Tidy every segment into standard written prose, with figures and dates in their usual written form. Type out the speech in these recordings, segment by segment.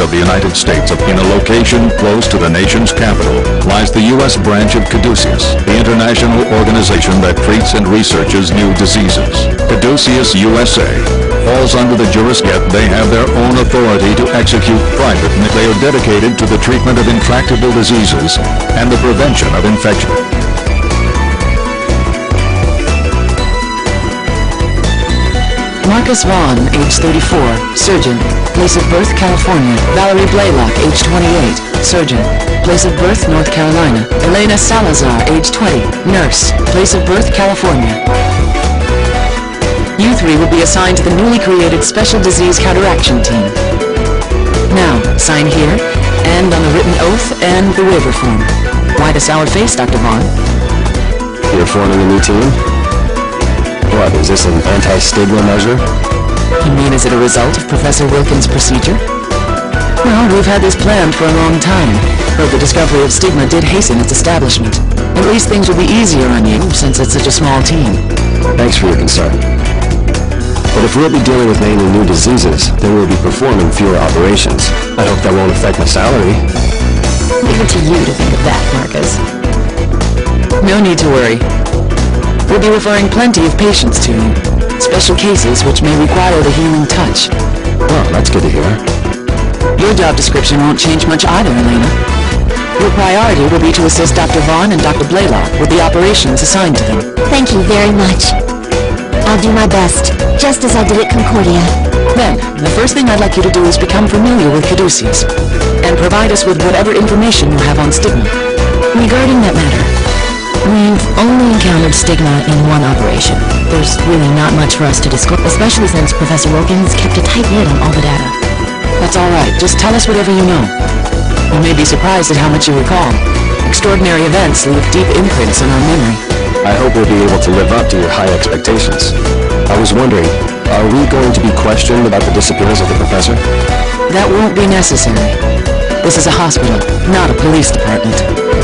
of the United States. In a location close to the nation's capital lies the U.S. branch of Caduceus, the international organization that treats and researches new diseases. Caduceus USA falls under the jurisdiction, yet they have their own authority to execute private. They are dedicated to the treatment of intractable diseases and the prevention of infection. Marcus Vaughn, age 34, surgeon. Place of birth, California. Valerie Blaylock, age 28, surgeon. Place of birth, North Carolina. Elena Salazar, age 20, nurse. Place of birth, California. You three will be assigned to the newly created Special Disease Counteraction Team. Now, sign here, and on the written oath and the waiver form. Why the sour face, Dr. Vaughn? You're forming a new team? What, is this an anti-stigma measure? You mean is it a result of Professor Wilkins' procedure? Well, we've had this planned for a long time, but the discovery of stigma did hasten its establishment. At least things will be easier on you, since it's such a small team. Thanks for your concern. But if we'll be dealing with mainly new diseases, then we'll be performing fewer operations. I hope that won't affect my salary. Leave it to you to think of that, Marcus. No need to worry. We'll be referring plenty of patients to you. Special cases which may require the healing touch. Well, that's good to hear. Your job description won't change much either, Elena. Your priority will be to assist Dr. Vaughn and Dr. Blaylock with the operations assigned to them. Thank you very much. I'll do my best, just as I did at Concordia. Then, the first thing I'd like you to do is become familiar with Caduceus, and provide us with whatever information you have on stigma. Regarding that matter, we've only encountered stigma in one operation. There's really not much for us to discuss, especially since Professor Wilkins kept a tight lid on all the data. That's all right. Just tell us whatever you know. You may be surprised at how much you recall. Extraordinary events leave deep imprints on our memory. I hope we'll be able to live up to your high expectations. I was wondering, are we going to be questioned about the disappearance of the professor? That won't be necessary. This is a hospital, not a police department.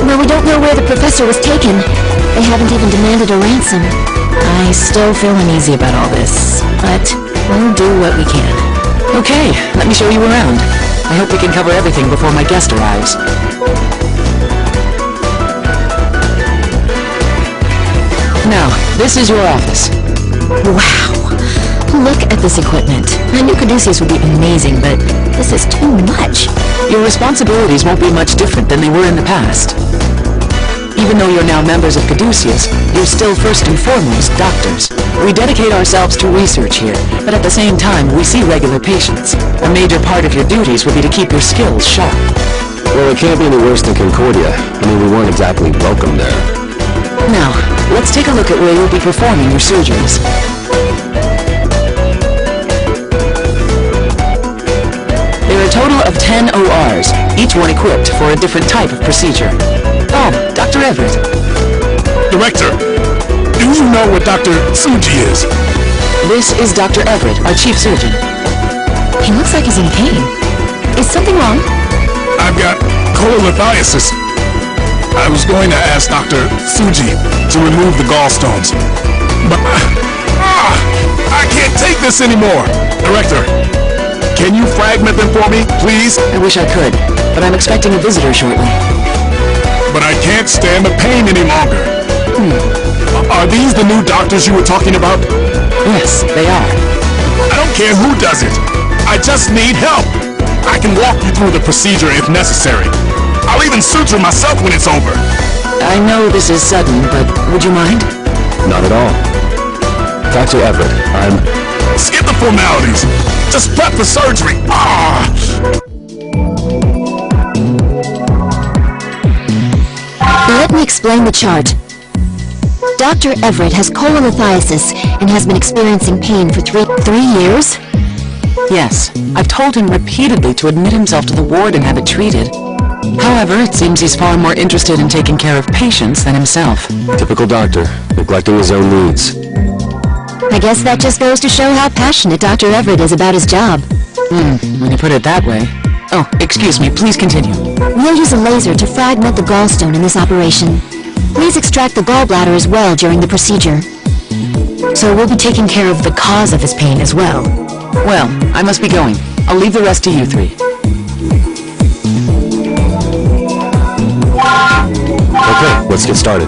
Well, we don't know where the professor was taken. They haven't even demanded a ransom. I still feel uneasy about all this, but we'll do what we can. Okay, let me show you around. I hope we can cover everything before my guest arrives. Now, this is your office. Wow! Look at this equipment. I knew Caduceus would be amazing, but this is too much. Your responsibilities won't be much different than they were in the past. Even though you're now members of Caduceus, you're still first and foremost doctors. We dedicate ourselves to research here, but at the same time, we see regular patients. A major part of your duties will be to keep your skills sharp. Well, it can't be any worse than Concordia. I mean, we weren't exactly welcome there. Now, let's take a look at where you'll be performing your surgeries. There are a total of 10 ORs, each one equipped for a different type of procedure. Oh, Dr. Everett. Director, do you know what Dr. Tsuji is? This is Dr. Everett, our chief surgeon. He looks like he's in pain. Is something wrong? I've got cholelithiasis. I was going to ask Dr. Tsuji to remove the gallstones, but I can't take this anymore. Director, can you fragment them for me, please? I wish I could, but I'm expecting a visitor shortly. But I can't stand the pain any longer. Are these the new doctors you were talking about? Yes, they are. I don't care who does it. I just need help. I can walk you through the procedure if necessary. I'll even suture myself when it's over. I know this is sudden, but would you mind? Not at all. Dr. Everett, Skip the formalities. Just prep for surgery. Let me explain the chart. Dr. Everett has cholelithiasis and has been experiencing pain for three years? Yes. I've told him repeatedly to admit himself to the ward and have it treated. However, it seems he's far more interested in taking care of patients than himself. typical doctor, neglecting his own needs. I guess that just goes to show how passionate Dr. Everett is about his job. When you put it that way. Oh, excuse me, please continue. We'll use a laser to fragment the gallstone in this operation. Please extract the gallbladder as well during the procedure. So we'll be taking care of the cause of his pain as well. Well, I must be going. I'll leave the rest to you three. Okay, let's get started.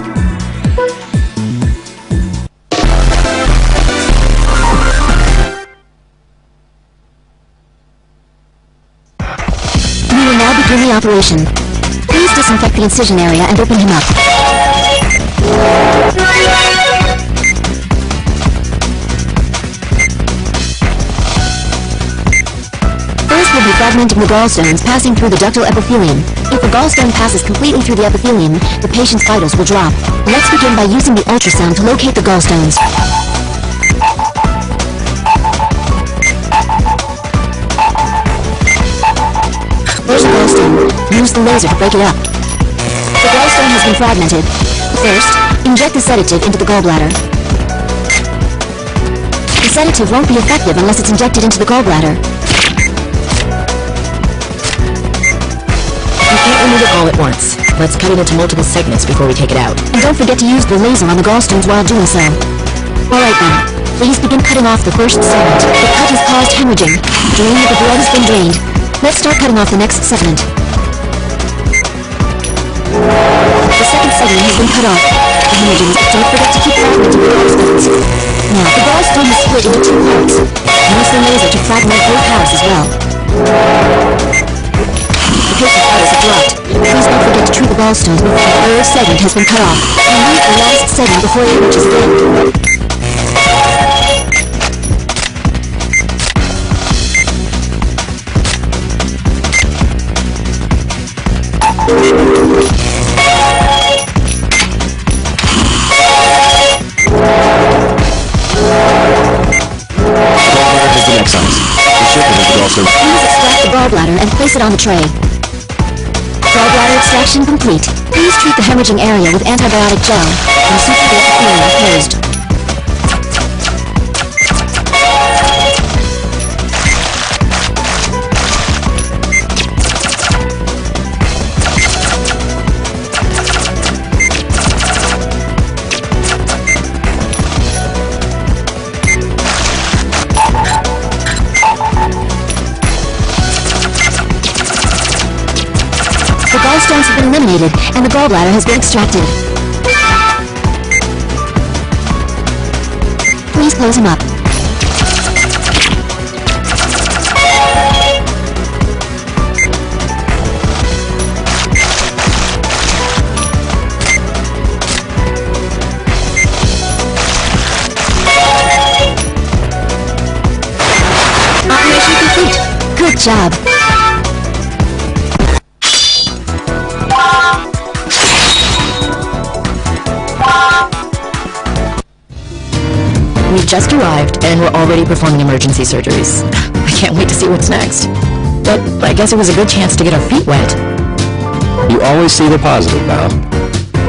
We will now begin the operation. Please disinfect the incision area and open him up. First we'll be fragmenting the gallstones passing through the ductal epithelium. If the gallstone passes completely through the epithelium, the patient's vitals will drop. Let's begin by using the ultrasound to locate the gallstones. There's a gallstone. Use the laser to break it up. The gallstone has been fragmented. First, inject the sedative into the gallbladder. The sedative won't be effective unless it's injected into the gallbladder. You can't remove it all at once. Let's cut it into multiple segments before we take it out. And don't forget to use the laser on the gallstones while doing so. Alright then. Please begin cutting off the first segment. The cut has caused hemorrhaging. Drain that the blood has been drained. Let's start cutting off the next segment. The second segment has been cut off. The hemorrhaging. Don't forget to keep fragmenting the gallstones. Now, the gallstone is split into 2 parts. Use the laser to fragment both halves as well. The patient's vitals have dropped. Please don't forget to treat the gallstones before the third segment has been cut off. Remove the last segment before it reaches the end. Please extract the gallbladder and place it on the tray. Gallbladder extraction complete. Please treat the hemorrhaging area with antibiotic gel and suture the epithelium closed. The gallstones have been eliminated, and the gallbladder has been extracted. Please close him up. Operation complete. Good job. We've just arrived, and we're already performing emergency surgeries. I can't wait to see what's next. But I guess it was a good chance to get our feet wet. You always see the positive, Val.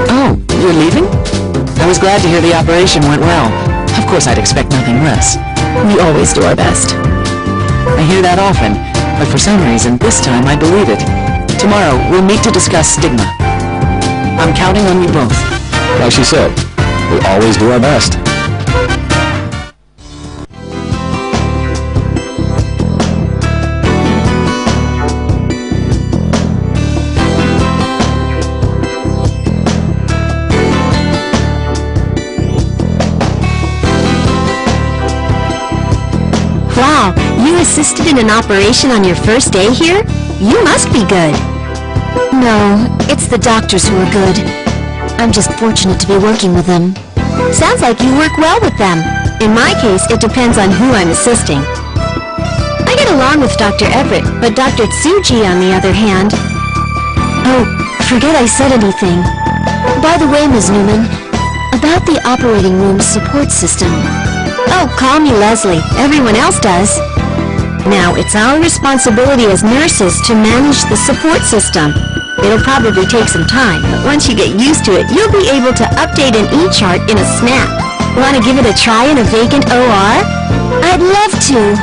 Oh, you're leaving? I was glad to hear the operation went well. Of course I'd expect nothing less. We always do our best. I hear that often, but for some reason, this time I believe it. Tomorrow, we'll meet to discuss stigma. I'm counting on you both. Like she said, we always do our best. Wow, you assisted in an operation on your first day here? You must be good. No, it's the doctors who are good. I'm just fortunate to be working with them. Sounds like you work well with them. In my case, it depends on who I'm assisting. I get along with Dr. Everett, but Dr. Tsuji, on the other hand... Oh, forget I said anything. By the way, Ms. Newman, about the operating room support system. Oh, call me Leslie. Everyone else does. Now, it's our responsibility as nurses to manage the support system. It'll probably take some time, but once you get used to it, you'll be able to update an E-chart in a snap. Want to give it a try in a vacant OR? I'd love to.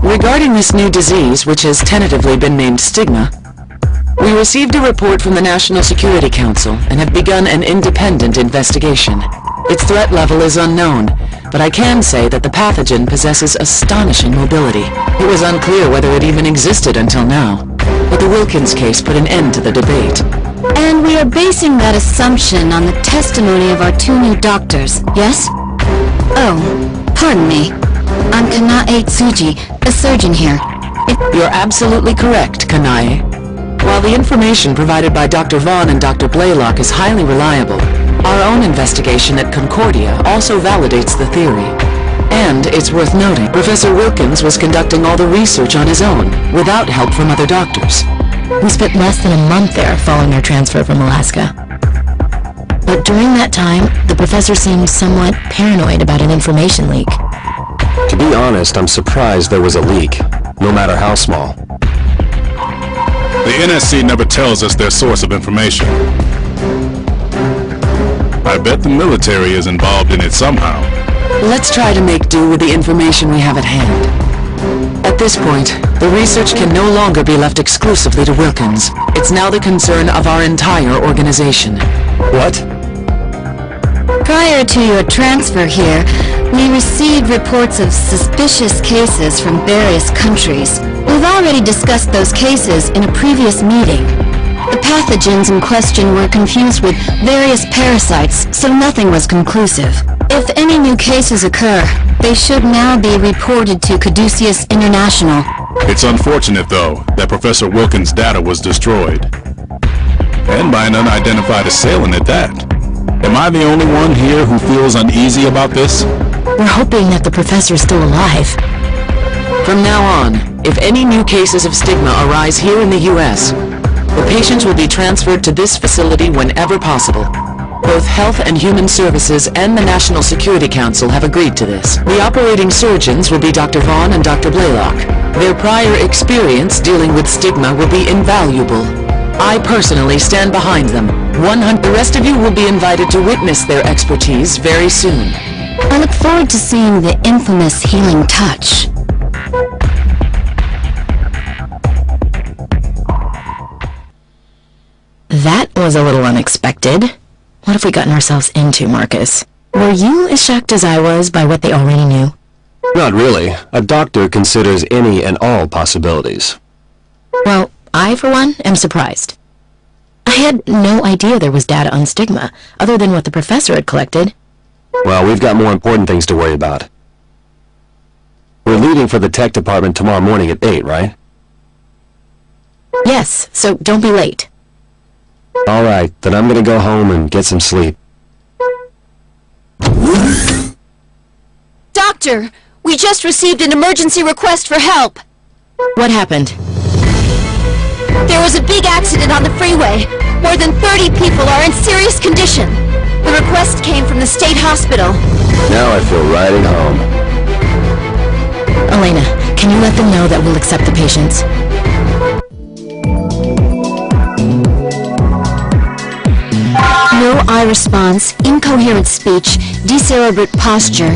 Regarding this new disease, which has tentatively been named stigma, we received a report from the National Security Council and have begun an independent investigation. Its threat level is unknown, but I can say that the pathogen possesses astonishing mobility. It was unclear whether it even existed until now, but the Wilkins case put an end to the debate. And we are basing that assumption on the testimony of our 2 new doctors, yes? Oh, pardon me. I'm Kanae Tsuji, a surgeon here. You're absolutely correct, Kanae. While the information provided by Dr. Vaughn and Dr. Blaylock is highly reliable, our own investigation at Concordia also validates the theory. And it's worth noting, Professor Wilkins was conducting all the research on his own, without help from other doctors. We spent less than a month there following our transfer from Alaska. But during that time, the professor seemed somewhat paranoid about an information leak. To be honest, I'm surprised there was a leak, no matter how small. The NSC never tells us their source of information. I bet the military is involved in it somehow. Let's try to make do with the information we have at hand. At this point, the research can no longer be left exclusively to Wilkins. It's now the concern of our entire organization. What? Prior to your transfer here, we received reports of suspicious cases from various countries. We've already discussed those cases in a previous meeting. The pathogens in question were confused with various parasites, so nothing was conclusive. If any new cases occur, they should now be reported to Caduceus International. It's unfortunate, though, that Professor Wilkins' data was destroyed. And by an unidentified assailant at that. Am I the only one here who feels uneasy about this? We're hoping that the professor's still alive. From now on, if any new cases of stigma arise here in the U.S., the patients will be transferred to this facility whenever possible. Both Health and Human Services and the National Security Council have agreed to this. The operating surgeons will be Dr. Vaughn and Dr. Blaylock. Their prior experience dealing with stigma will be invaluable. I personally stand behind them. The rest of you will be invited to witness their expertise very soon. I look forward to seeing the infamous healing touch. That was a little unexpected. What have we gotten ourselves into, Marcus? Were you as shocked as I was by what they already knew? Not really. A doctor considers any and all possibilities. Well, I, for one, am surprised. I had no idea there was data on stigma, other than what the professor had collected. Well, we've got more important things to worry about. We're leaving for the tech department tomorrow morning at 8, right? Yes, so don't be late. Alright, then I'm gonna go home and get some sleep. Doctor, we just received an emergency request for help. What happened? There was a big accident on the freeway. More than 30 people are in serious condition. The request came from the state hospital. Now I feel right at home. Elena, can you let them know that we'll accept the patients? No eye response, incoherent speech, decerebrate posture.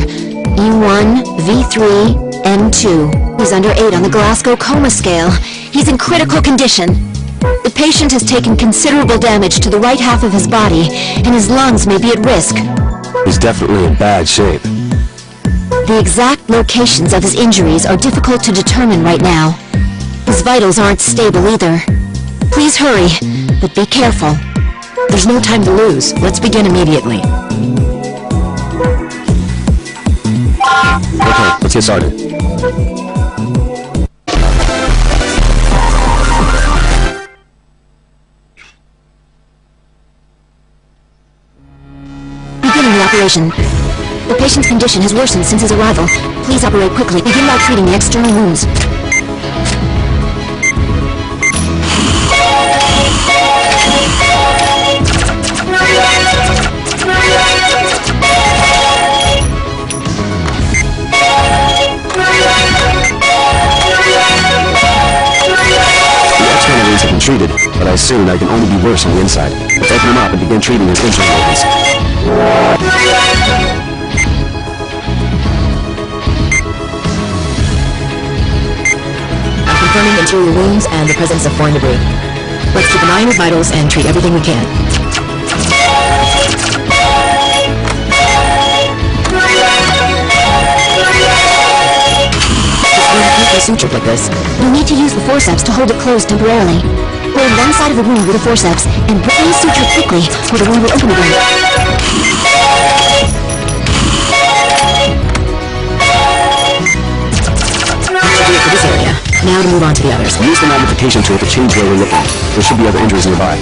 E1, V3, N2. He's under 8 on the Glasgow coma scale. He's in critical condition. The patient has taken considerable damage to the right half of his body, and his lungs may be at risk. He's definitely in bad shape. The exact locations of his injuries are difficult to determine right now. His vitals aren't stable either. Please hurry, but be careful. There's no time to lose. Let's begin immediately. Okay, let's get started. Beginning the operation. The patient's condition has worsened since his arrival. Please operate quickly. Begin by treating the external wounds. Have been treated, but I assume I can only be worse on the inside. Let's open him up and begin treating his internal organs. I'm confirming interior wounds and the presence of foreign debris. Let's keep an eye on his vitals and treat everything we can. a suture like this? You'll need to use the forceps to hold it closed temporarily. Hold one side of the wound with the forceps, and break the suture quickly, or the wound will open again. For this area. Now to move on to the others. Use the magnification tool to change where we're looking. There should be other injuries nearby.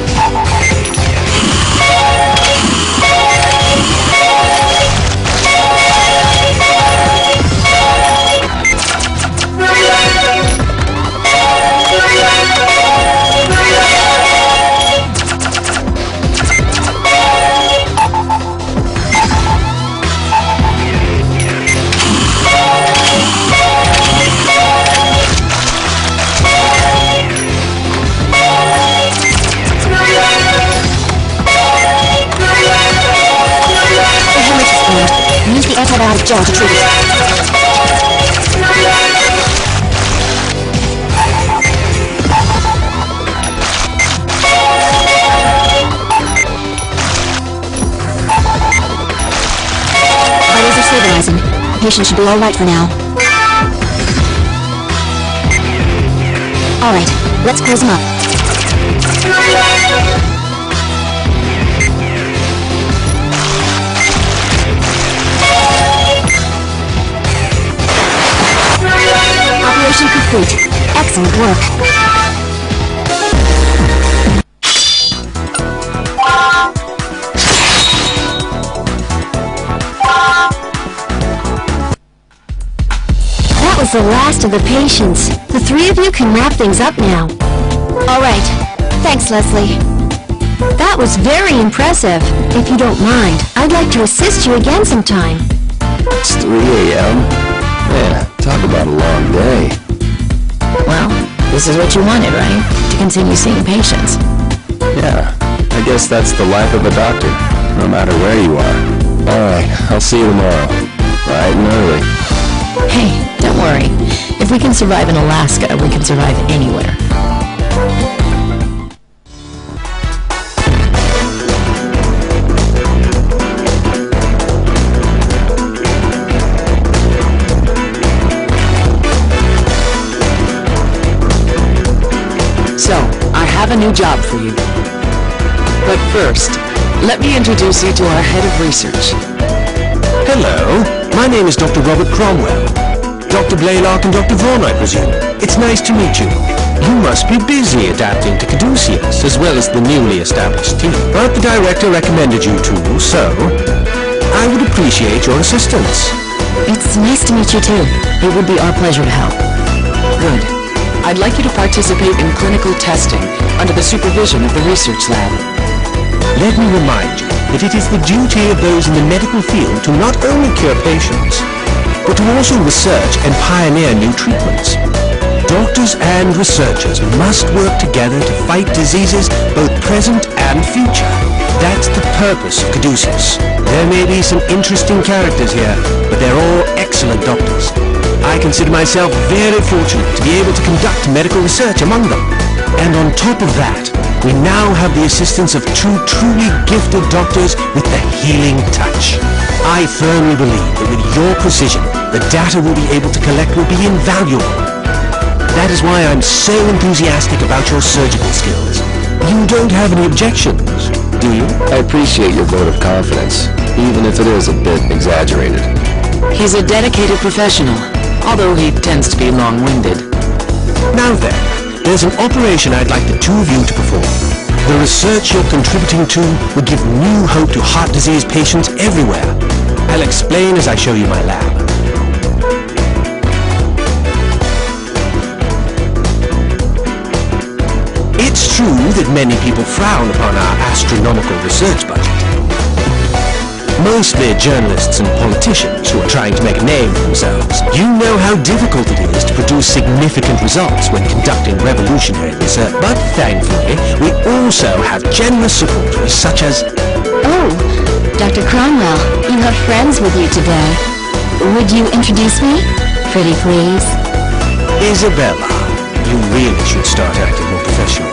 Use the antibiotic gel to treat it. Vitals are stabilizing. The patient should be alright for now. Alright, let's close him up. Operation complete. Excellent work. That was the last of the patients. The three of you can wrap things up now. All right. Thanks, Leslie. That was very impressive. If you don't mind, I'd like to assist you again sometime. It's 3 a.m. Man, talk about a long day. Well, this is what you wanted, right? To continue seeing patients. Yeah, I guess that's the life of a doctor, no matter where you are. Alright, I'll see you tomorrow. Bright and early. Hey, don't worry. If we can survive in Alaska, we can survive anywhere. So, I have a new job for you. But first, let me introduce you to our head of research. Hello, my name is Dr. Robert Cromwell. Dr. Blaylock and Dr. Vaughn, I presume. It's nice to meet you. You must be busy adapting to Caduceus, as well as the newly established team. But the director recommended you two, so I would appreciate your assistance. It's nice to meet you too. It would be our pleasure to help. Good. I'd like you to participate in clinical testing under the supervision of the research lab. Let me remind you that it is the duty of those in the medical field to not only cure patients, but to also research and pioneer new treatments. Doctors and researchers must work together to fight diseases both present and future. That's the purpose of Caduceus. There may be some interesting characters here, but they're all excellent doctors. I consider myself very fortunate to be able to conduct medical research among them. And on top of that, we now have the assistance of two truly gifted doctors with the healing touch. I firmly believe that with your precision, the data we'll be able to collect will be invaluable. That is why I'm so enthusiastic about your surgical skills. You don't have any objections, do you? I appreciate your vote of confidence, even if it is a bit exaggerated. He's a dedicated professional, although he tends to be long-winded. Now then, there's an operation I'd like the two of you to perform. The research you're contributing to will give new hope to heart disease patients everywhere. I'll explain as I show you my lab. It's true that many people frown upon our astronomical research budget. Mostly journalists and politicians who are trying to make a name for themselves. You know how difficult it is to produce significant results when conducting revolutionary research. But thankfully, we also have generous supporters such as... Oh, Dr. Cromwell, you have friends with you today. Would you introduce me? Pretty please. Isabella. You really should start acting more professional.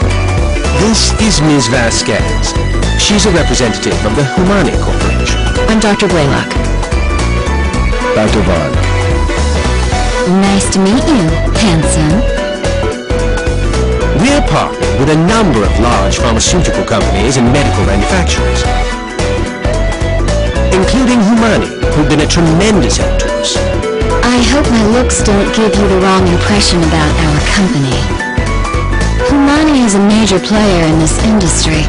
This is Ms. Vasquez. She's a representative of the Humani Corporation. I'm Dr. Blaylock. Dr. Vaughn. Nice to meet you, handsome. We're partnered with a number of large pharmaceutical companies and medical manufacturers, including Humani, who've been a tremendous help to us. I hope my looks don't give you the wrong impression about our company. Humani is a major player in this industry,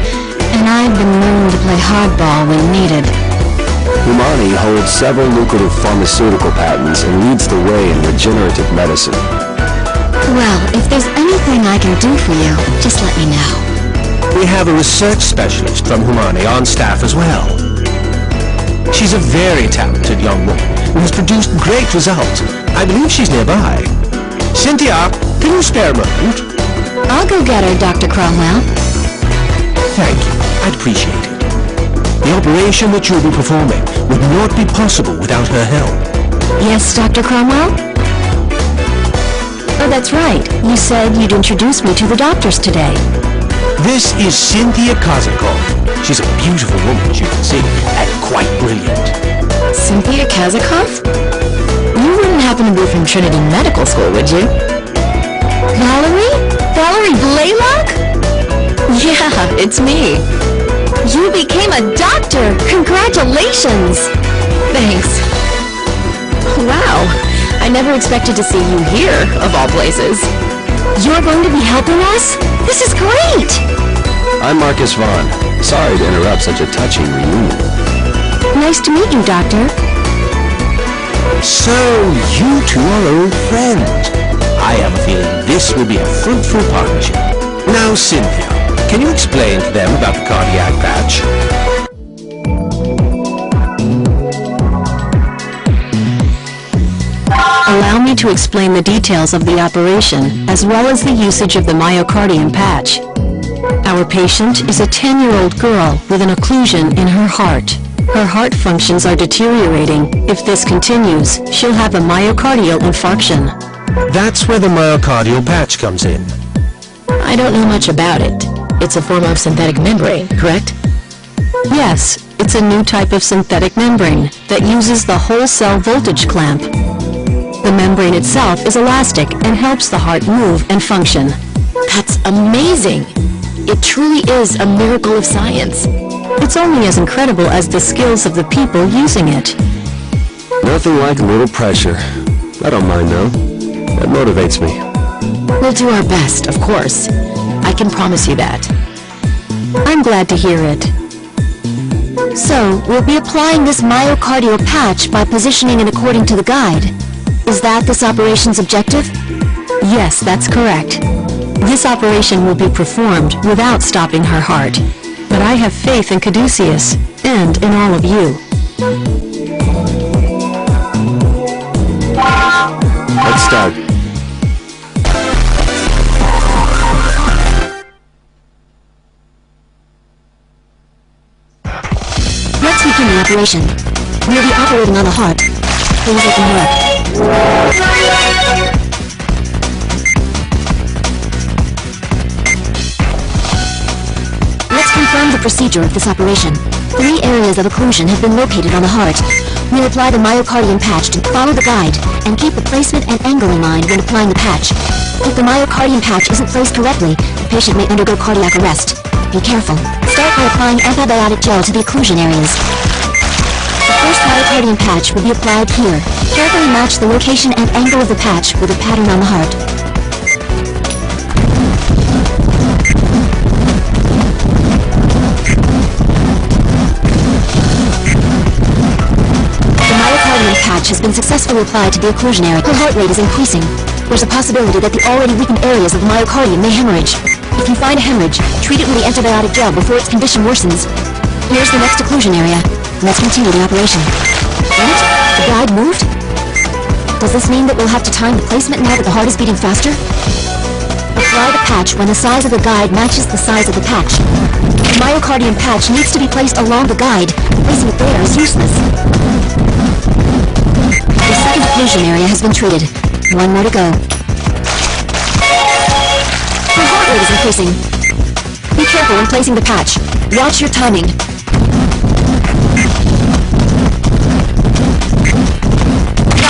and I've been known to play hardball when needed. Humani holds several lucrative pharmaceutical patents and leads the way in regenerative medicine. Well, if there's anything I can do for you, just let me know. We have a research specialist from Humani on staff as well. She's a very talented young woman who has produced great results. I believe she's nearby. Cynthia, can you spare a moment? I'll go get her, Dr. Cromwell. Thank you. I'd appreciate it. The operation that you'll be performing would not be possible without her help. Yes, Dr. Cromwell? Oh, that's right. You said you'd introduce me to the doctors today. This is Cynthia Kazakov. She's a beautiful woman, as you can see, and quite brilliant. Cynthia Kazakov? You wouldn't happen to be from Trinity Medical School, would you? Valerie? Valerie Blaylock? Yeah, it's me. You became a doctor! Congratulations! Thanks. Wow, I never expected to see you here, of all places. You're going to be helping us? This is great! I'm Marcus Vaughn. Sorry to interrupt such a touching reunion. Nice to meet you, Doctor. So, you two are old friends. I have a feeling this will be a fruitful partnership. Now, Cynthia, can you explain to them about the cardiac patch? Allow me to explain the details of the operation, as well as the usage of the myocardium patch. Our patient is a 10-year-old girl with an occlusion in her heart. Her heart functions are deteriorating. If this continues, she'll have a myocardial infarction. That's where the myocardial patch comes in. I don't know much about it. It's a form of synthetic membrane, correct? Yes, it's a new type of synthetic membrane that uses the whole cell voltage clamp. The membrane itself is elastic and helps the heart move and function. That's amazing! It truly is a miracle of science. It's only as incredible as the skills of the people using it. Nothing like a little pressure. I don't mind though. That motivates me. We'll do our best, of course. I can promise you that. I'm glad to hear it. So, we'll be applying this myocardial patch by positioning it according to the guide. Is that this operation's objective? Yes, that's correct. This operation will be performed without stopping her heart. But I have faith in Caduceus, and in all of you. Let's start. Let's begin the operation. We'll be operating on the heart. Please open her up. Let's confirm the procedure of this operation. 3 areas of occlusion have been located on the heart. We'll apply the myocardium patch to follow the guide and keep the placement and angle in mind when applying the patch. If the myocardium patch isn't placed correctly, the patient may undergo cardiac arrest. Be careful. Start by applying antibiotic gel to the occlusion areas. The first myocardium patch will be applied here. Carefully match the location and angle of the patch with the pattern on the heart. The myocardium patch has been successfully applied to the occlusion area. Her heart rate is increasing. There's a possibility that the already weakened areas of the myocardium may hemorrhage. If you find a hemorrhage, treat it with the antibiotic gel before its condition worsens. Here's the next occlusion area. Let's continue the operation. What? The guide moved? Does this mean that we'll have to time the placement now that the heart is beating faster? Apply the patch when the size of the guide matches the size of the patch. The myocardium patch needs to be placed along the guide. Placing it there is useless. The second occlusion area has been treated. 1 more to go. Her heart rate is increasing. Be careful when placing the patch. Watch your timing.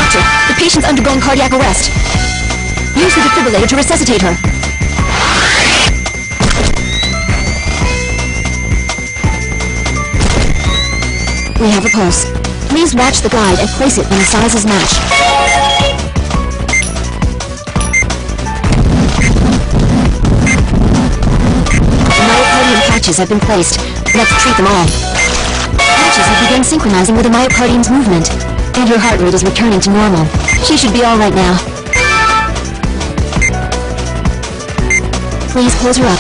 Doctor, the patient's undergoing cardiac arrest. Use the defibrillator to resuscitate her. We have a pulse. Please watch the guide and place it when the sizes match. The myocardium patches have been placed. Let's treat them all. Patches have begun synchronizing with the myocardium's movement, and her heart rate is returning to normal. She should be all right now. Please close her up.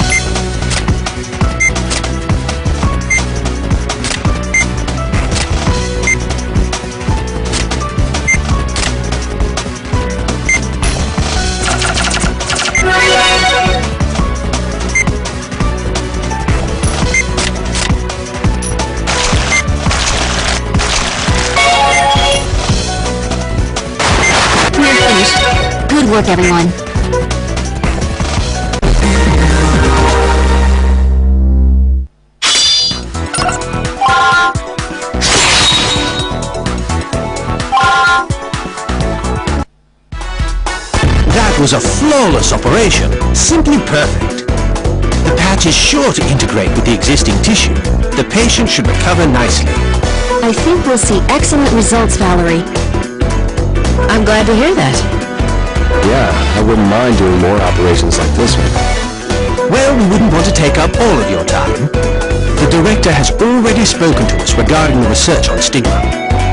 Good work, everyone. That was a flawless operation. Simply perfect. The patch is sure to integrate with the existing tissue. The patient should recover nicely. I think we'll see excellent results, Valerie. I'm glad to hear that. Yeah, I wouldn't mind doing more operations like this one. Well, we wouldn't want to take up all of your time. The director has already spoken to us regarding the research on stigma.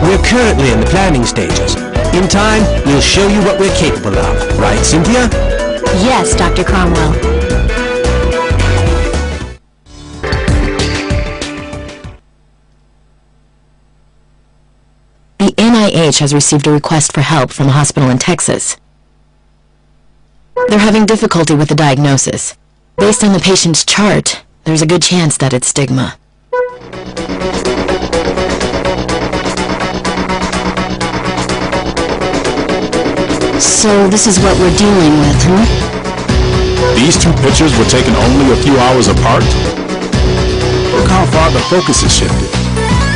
We're currently in the planning stages. In time, we'll show you what we're capable of. Right, Cynthia? Yes, Dr. Cromwell. The NIH has received a request for help from a hospital in Texas. They're having difficulty with the diagnosis. Based on the patient's chart, there's a good chance that it's stigma. So this is what we're dealing with, huh? These two pictures were taken only a few hours apart? Look how far the focus has shifted.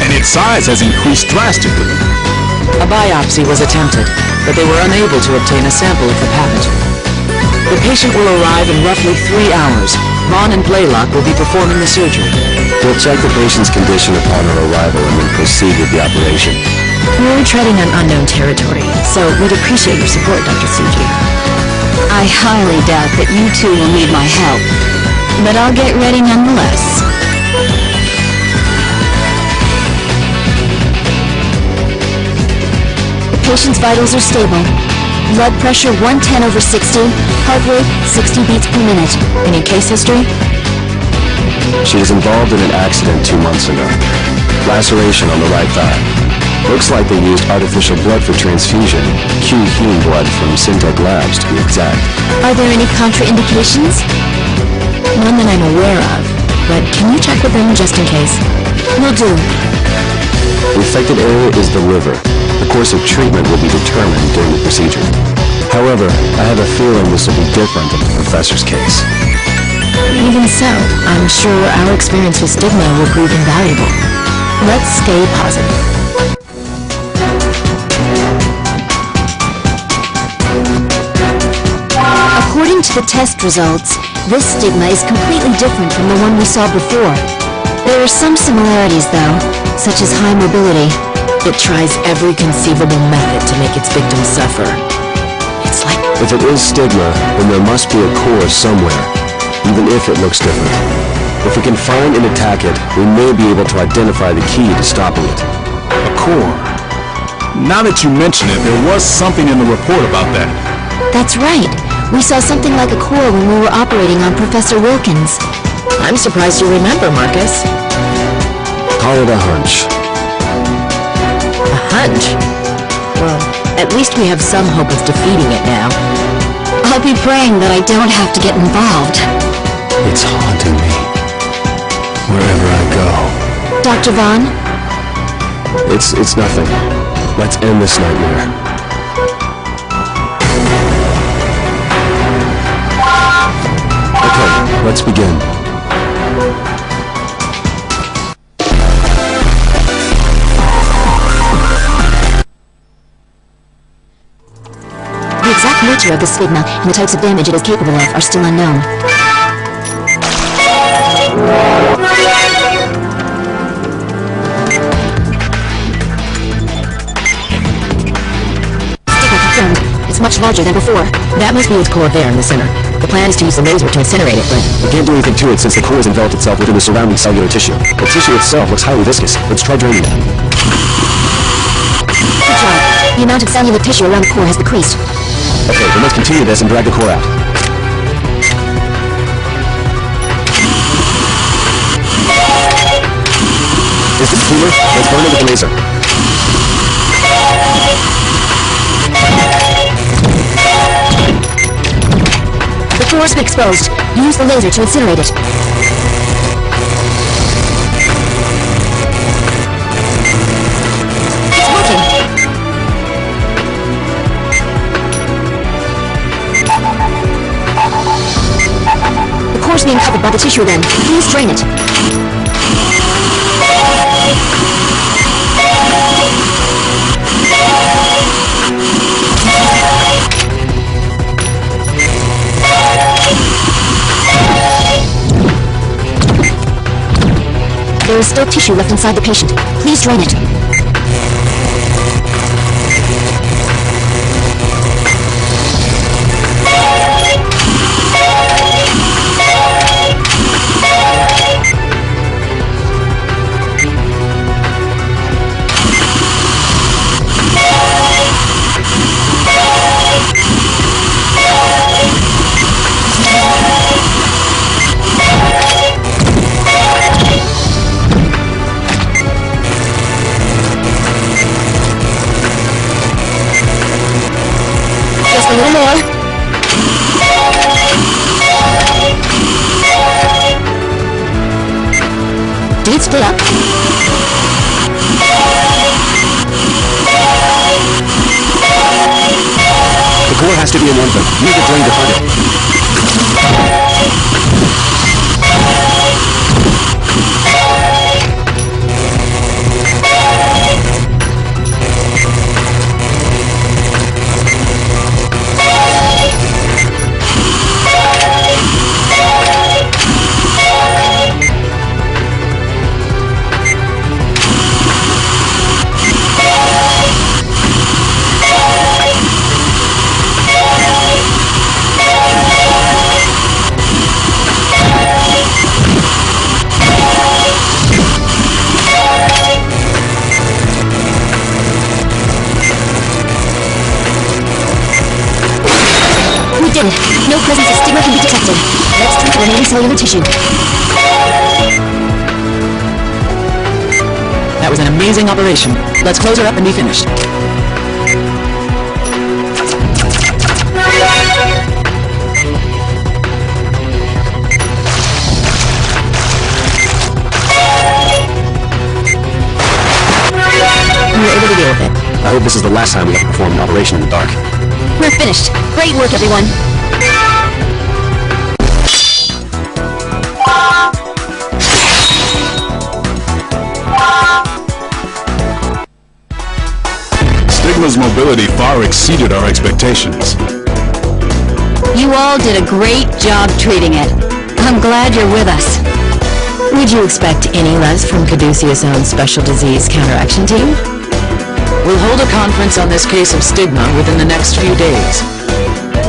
And its size has increased drastically. A biopsy was attempted, but they were unable to obtain a sample of the pathogen. The patient will arrive in roughly 3 hours. Vaughn and Blaylock will be performing the surgery. We'll check the patient's condition upon her arrival and then proceed with the operation. We're treading on unknown territory, so we'd appreciate your support, Dr. Suji. I highly doubt that you two will need my help, but I'll get ready nonetheless. The patient's vitals are stable. Blood pressure 110/60, heart rate 60 beats per minute. Any case history? She was involved in an accident 2 months ago. Laceration on the right thigh. Looks like they used artificial blood for transfusion. Q-heme blood from Syntec Labs, to be exact. Are there any contraindications? None that I'm aware of, but can you check with them just in case? Will do. The affected area is the liver. The course of treatment will be determined during the procedure. However, I have a feeling this will be different than the professor's case. Even so, I'm sure our experience with stigma will prove invaluable. Let's stay positive. According to the test results, this stigma is completely different from the one we saw before. There are some similarities, though, such as high mobility. It tries every conceivable method to make its victims suffer. It's like... If it is stigma, then there must be a core somewhere, even if it looks different. If we can find and attack it, we may be able to identify the key to stopping it. A core. Now that you mention it, there was something in the report about that. That's right. We saw something like a core when we were operating on Professor Wilkins. I'm surprised you remember, Marcus. Call it a hunch. A hunch? Well, at least we have some hope of defeating it now. I'll be praying that I don't have to get involved. It's haunting me. Wherever I go. Dr. Vaughn? It's nothing. Let's end this nightmare. Okay, let's begin. The nature of the stigma and the types of damage it is capable of are still unknown. Stigma confirmed. It's much larger than before. That must be its core there in the center. The plan is to use the laser to incinerate it, but... We can't do anything to it since the core has enveloped itself within the surrounding cellular tissue. The tissue itself looks highly viscous. Let's try draining it. Good job. The amount of cellular tissue around the core has decreased. Okay, then let's continue this and drag the core out. Is this cooler? Let's burn it with the laser. The core has been exposed. Use the laser to incinerate it. It's working. The core is being covered by the tissue then. Please drain it. There is still tissue left inside the patient. Please drain it. Just a little more. Did it split up? The core has to be in one thing. Use the drain to find it. We did it. No presence of stigma can be detected. Let's treat the remaining cellular tissue. That was an amazing operation. Let's close her up and be finished. We were able to deal with it. I hope this is the last time we have to perform an operation in the dark. We're finished. Great work, everyone. Stigma's mobility far exceeded our expectations. You all did a great job treating it. I'm glad you're with us. Would you expect any less from Caduceus' own special disease counteraction team? We'll hold a conference on this case of stigma within the next few days.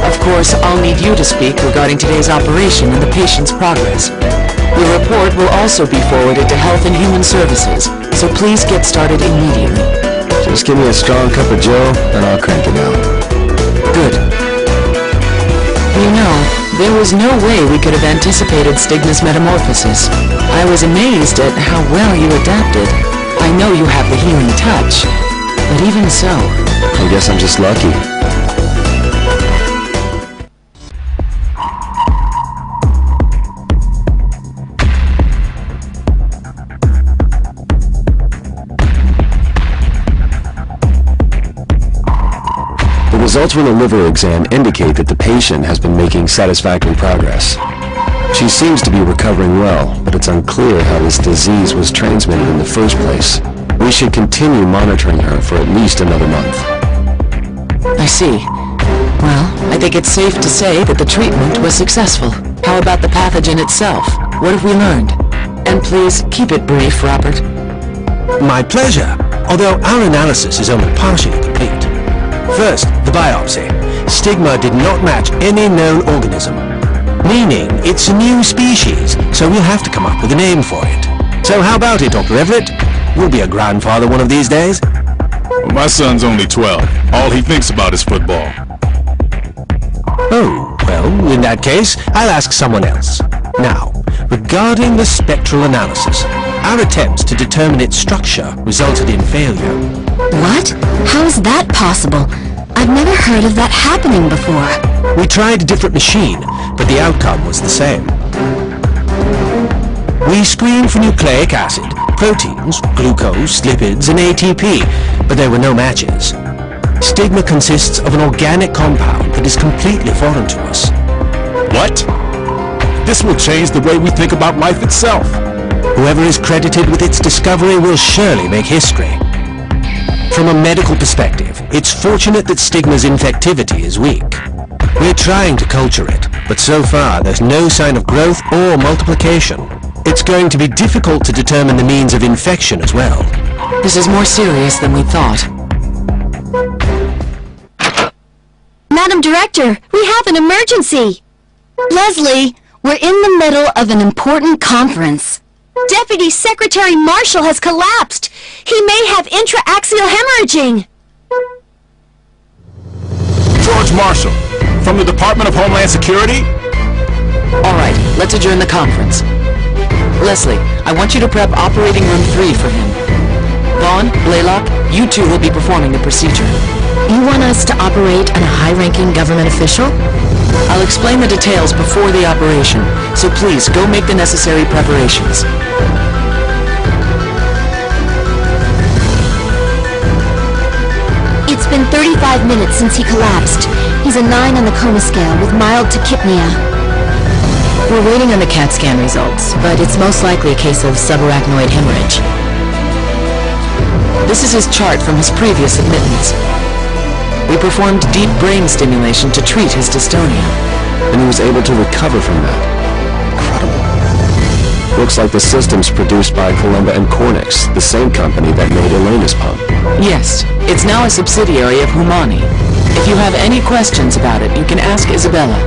Of course, I'll need you to speak regarding today's operation and the patient's progress. The report will also be forwarded to Health and Human Services, so please get started immediately. Just give me a strong cup of Joe, and I'll crank it out. Good. You know, there was no way we could have anticipated Stigma's metamorphosis. I was amazed at how well you adapted. I know you have the healing touch, but even so... I guess I'm just lucky. The results from the liver exam indicate that the patient has been making satisfactory progress. She seems to be recovering well, but it's unclear how this disease was transmitted in the first place. We should continue monitoring her for at least another month. I see. Well, think it's safe to say that the treatment was successful. How about the pathogen itself? What have we learned? And please, keep it brief, Robert. My pleasure, although our analysis is only partially complete. First, the biopsy. Stigma did not match any known organism, meaning it's a new species, so we'll have to come up with a name for it. So how about it, Dr. Everett? You'll be a grandfather one of these days. Well, my son's only 12. All he thinks about is football. Oh, well, in that case, I'll ask someone else. Now, regarding the spectral analysis, our attempts to determine its structure resulted in failure. What? How is that possible? I've never heard of that happening before. We tried a different machine, but the outcome was the same. We screened for nucleic acid, proteins, glucose, lipids, and ATP, but there were no matches. Stigma consists of an organic compound that is completely foreign to us. What? This will change the way we think about life itself. Whoever is credited with its discovery will surely make history. From a medical perspective, it's fortunate that Stigma's infectivity is weak. We're trying to culture it, but so far there's no sign of growth or multiplication. It's going to be difficult to determine the means of infection as well. This is more serious than we thought. Madam Director, we have an emergency! Leslie, we're in the middle of an important conference. Deputy Secretary Marshall has collapsed. He may have intraaxial hemorrhaging. George Marshall, from the Department of Homeland Security? All right, let's adjourn the conference. Leslie, I want you to prep operating room 3 for him. Vaughn, Blaylock, you two will be performing the procedure. You want us to operate on a high-ranking government official? I'll explain the details before the operation, so please go make the necessary preparations. It's been 35 minutes since he collapsed. He's a 9 on the coma scale with mild tachypnea. We're waiting on the CAT scan results, but it's most likely a case of subarachnoid hemorrhage. This is his chart from his previous admittance. We performed deep brain stimulation to treat his dystonia. And he was able to recover from that. Incredible. Looks like the system's produced by Columba and Cornix, the same company that made Elena's pump. Yes, it's now a subsidiary of Humani. If you have any questions about it, you can ask Isabella.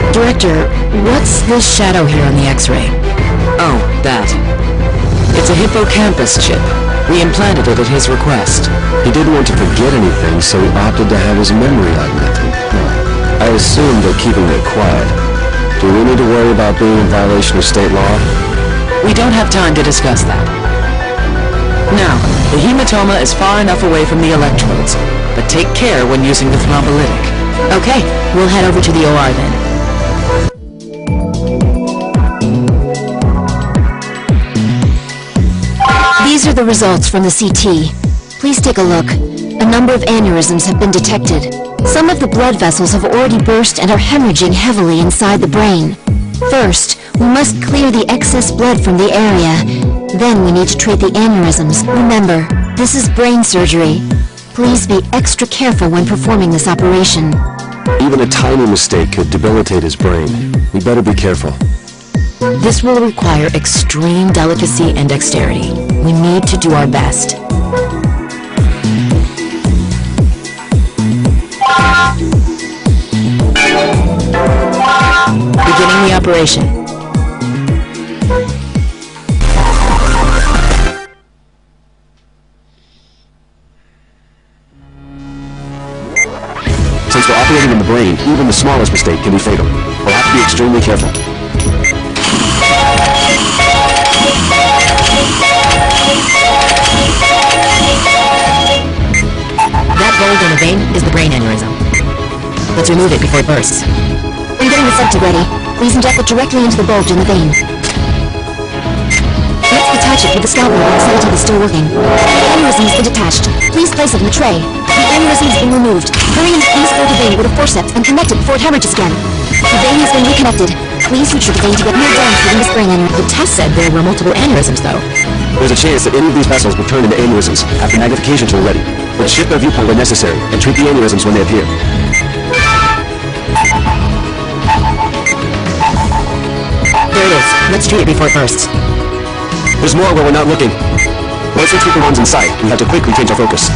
Director, what's this shadow here on the X-ray? Oh, that. It's a hippocampus chip. We implanted it at his request. He didn't want to forget anything, so he opted to have his memory augmented. I assume they're keeping it quiet. Do we need to worry about being in violation of state law? We don't have time to discuss that. Now, the hematoma is far enough away from the electrodes, but take care when using the thrombolytic. Okay, we'll head over to the OR then. These are the results from the CT. Please take a look. A number of aneurysms have been detected. Some of the blood vessels have already burst and are hemorrhaging heavily inside the brain. First, we must clear the excess blood from the area. Then we need to treat the aneurysms. Remember, this is brain surgery. Please be extra careful when performing this operation. Even a tiny mistake could debilitate his brain. We better be careful. This will require extreme delicacy and dexterity. We need to do our best. Beginning the operation. Since we're operating in the brain, even the smallest mistake can be fatal. We'll have to be extremely careful. That bulge in the vein is the brain aneurysm. Let's remove it before it bursts. I'm getting the septic ready. Please inject it directly into the bulge in the vein. Let's detach it with the scalpel while the sedative is still working. The aneurysm has been detached. Please place it in the tray. The aneurysm has been removed. Hurry and squeeze through the vein with a forceps and connect it before it hemorrhages again. The vein has been reconnected. Please suture the vein to get more damage within this brain aneurysm. The test said there were multiple aneurysms, though. There's a chance that any of these vessels will turn into aneurysms after magnification tool ready. But shift their viewpoint when necessary and treat the aneurysms when they appear. There it is. Let's treat it before it bursts. There's more where we're not looking. Once we treat the ones in sight, we have to quickly change our focus.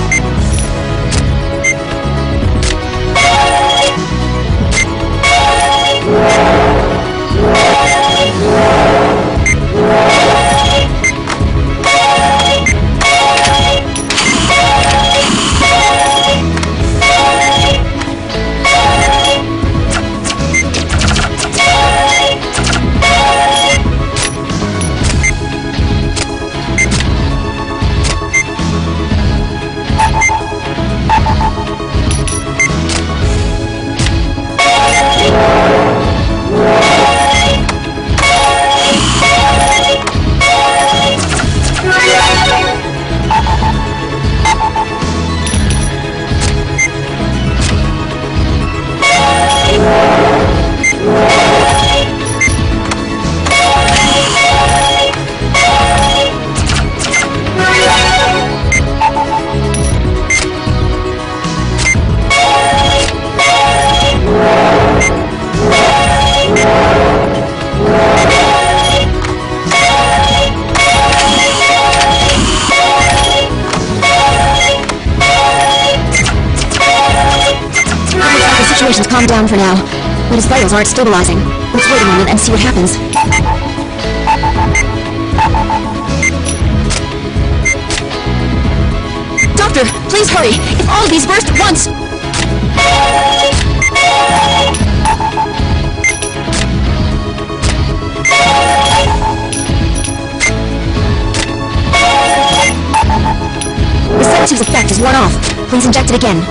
Calm down for now, but his vitals aren't stabilizing. Let's wait a moment and see what happens. Doctor, please hurry! If all of these burst at once! The sedative's effect is worn off. Please inject it again.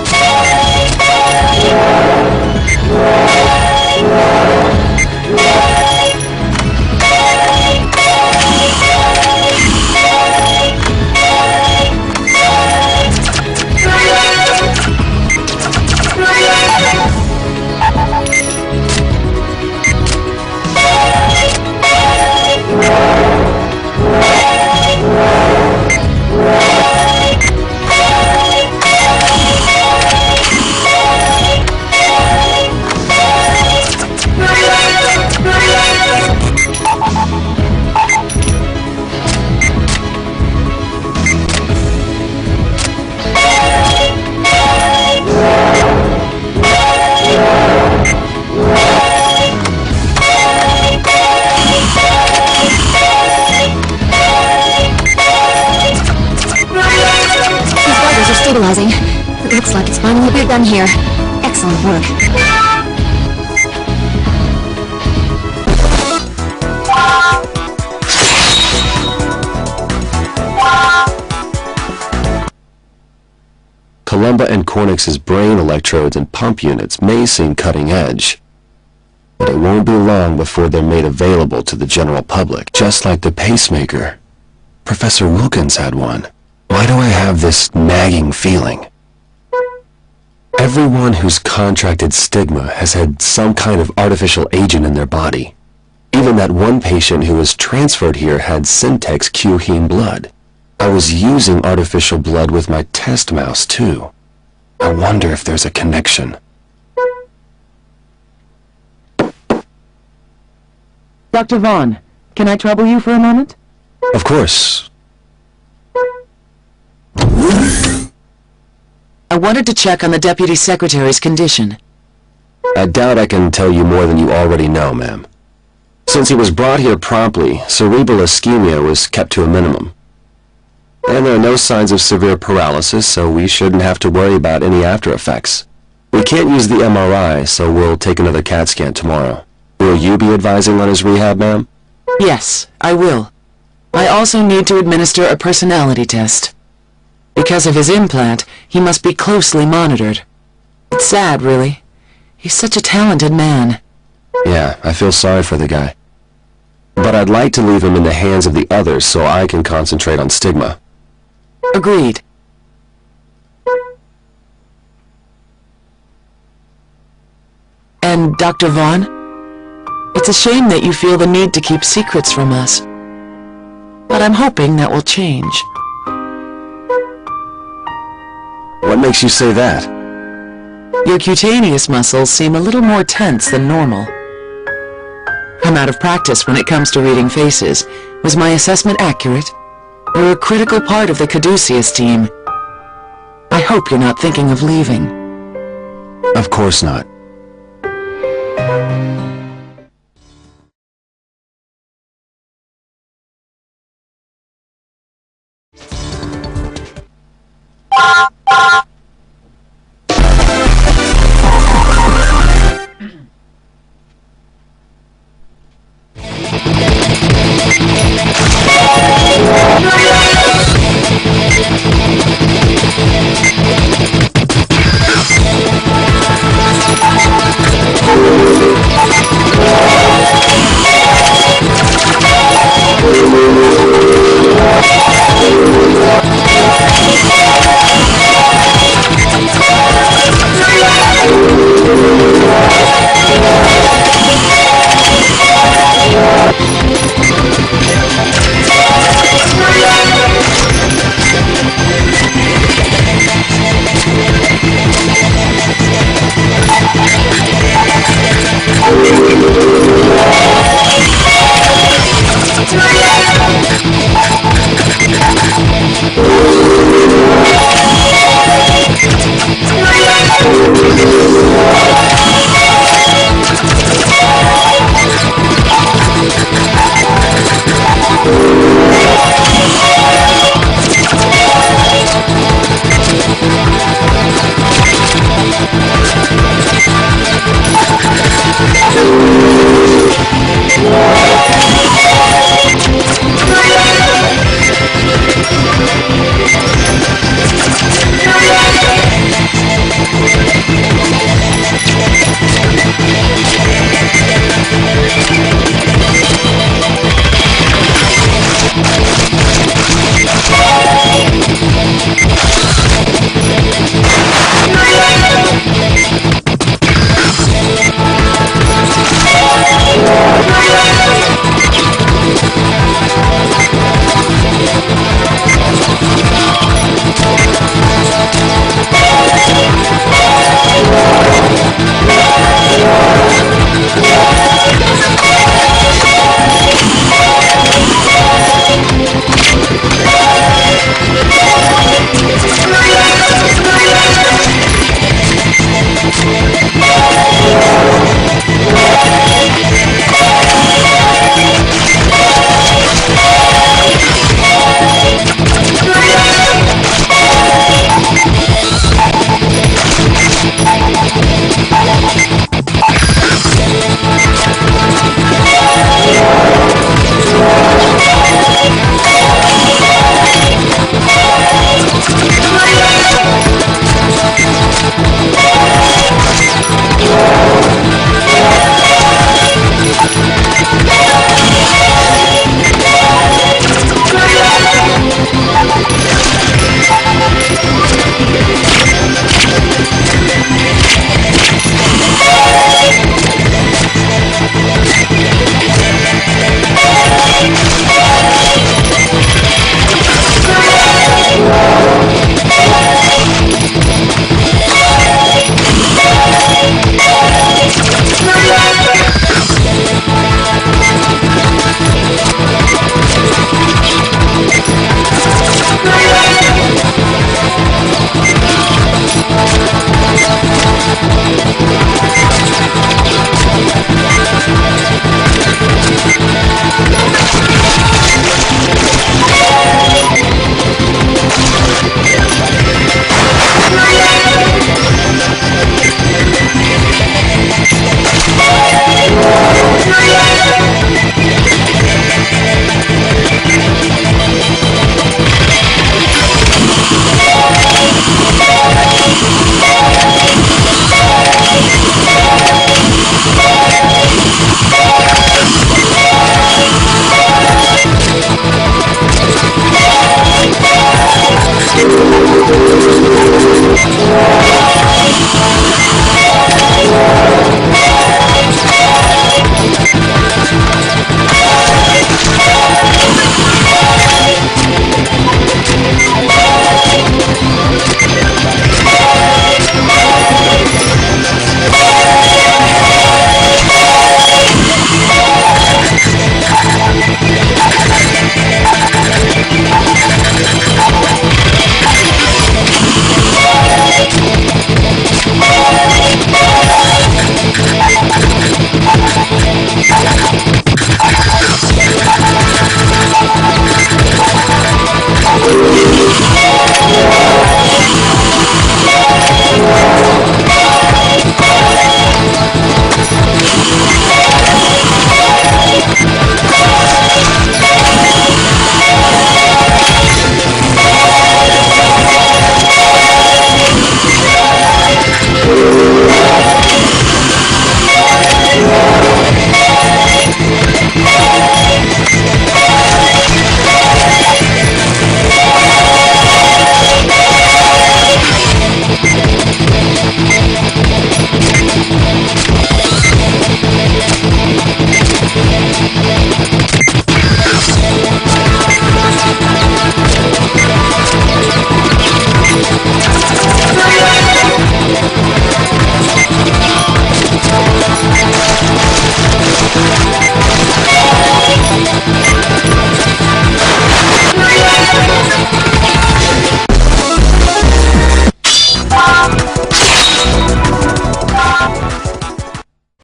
Stabilizing. It looks like it's finally done here. Excellent work. Columba and Cornix's brain electrodes and pump units may seem cutting edge, but it won't be long before they're made available to the general public, just like the pacemaker. Professor Wilkins had one. Why do I have this nagging feeling? Everyone who's contracted stigma has had some kind of artificial agent in their body. Even that one patient who was transferred here had Syntex Q-heme blood. I was using artificial blood with my test mouse too. I wonder if there's a connection. Dr. Vaughn, can I trouble you for a moment? Of course. I wanted to check on the Deputy Secretary's condition. I doubt I can tell you more than you already know, ma'am. Since he was brought here promptly, cerebral ischemia was kept to a minimum. And there are no signs of severe paralysis, so we shouldn't have to worry about any after effects. We can't use the MRI, so we'll take another CAT scan tomorrow. Will you be advising on his rehab, ma'am? Yes, I will. I also need to administer a personality test. Because of his implant, he must be closely monitored. It's sad, really. He's such a talented man. Yeah, I feel sorry for the guy. But I'd like to leave him in the hands of the others so I can concentrate on stigma. Agreed. And Dr. Vaughn? It's a shame that you feel the need to keep secrets from us. But I'm hoping that will change. What makes you say that? Your cutaneous muscles seem a little more tense than normal. I'm out of practice when it comes to reading faces. Was my assessment accurate? You're a critical part of the Caduceus team. I hope you're not thinking of leaving. Of course not.